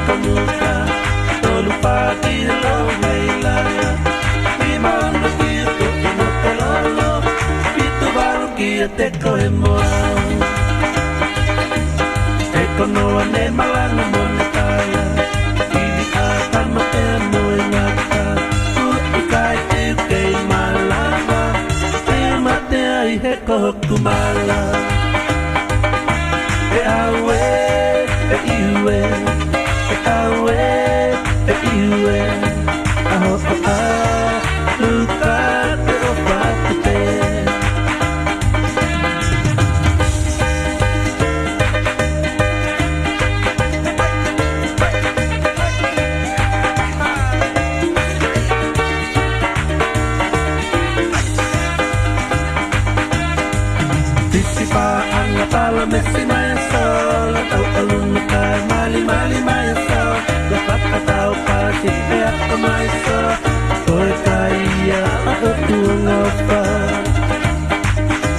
kamuka tolu pagi lo meilaya imano kito inotelolo pitu baru kia teko emoa eko no ane malana monetala ini akan matemo engata ukai teu malama mate ai heko kumala e awe e iwe e awe e iwe aho a luka te o pate Pala mesi maya sol atau alun kai mali maya sol dapat atau pasti peak kemai sol koi kaya aku ngapa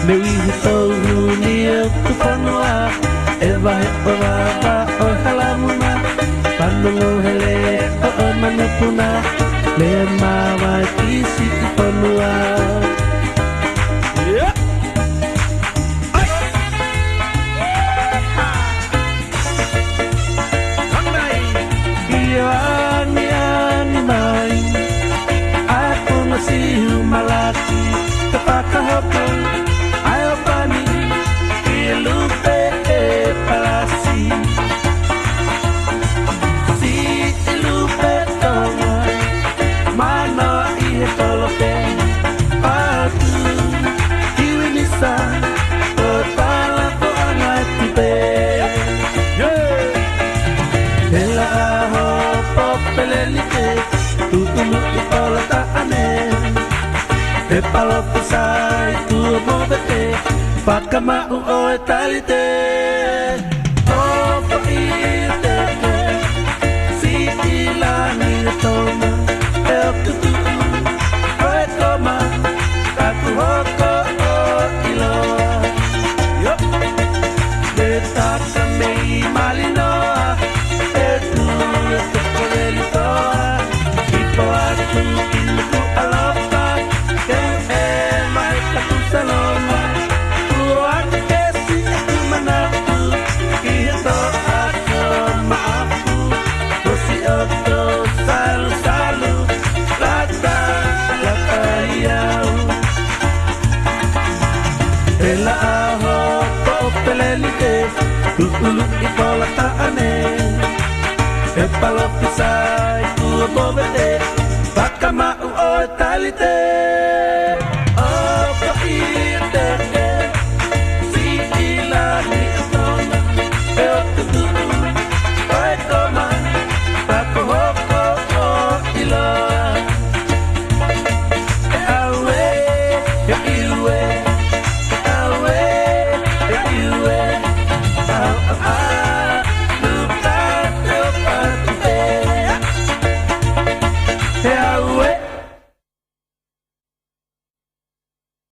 mewi hito dunia tu panua eva eva oh halamuna panungo hele oh manupuna le mama kisi tu panua malaki kapakahokan ayo pani ilupe palasi si ilupe tonga mano ihe tolope patu iwinisa otala ko angai tipe ela aho popelelite tutulu ipola ta ane e palo pusai tu movete Vaka mau oe talite o paite si ilani toma e tutu oe toma tatu hoko o iloa yo de taka mei malinoa e tu te podelitoa ipo atu inuku alopa Saloma, tuan kesi aku menatu, kita akan maafu, kursi oto salu lata yau. Ela aho ko pelelite, tutulu ipola taane, epalo pisai tu bobete, Vaka mau oe talite. Ite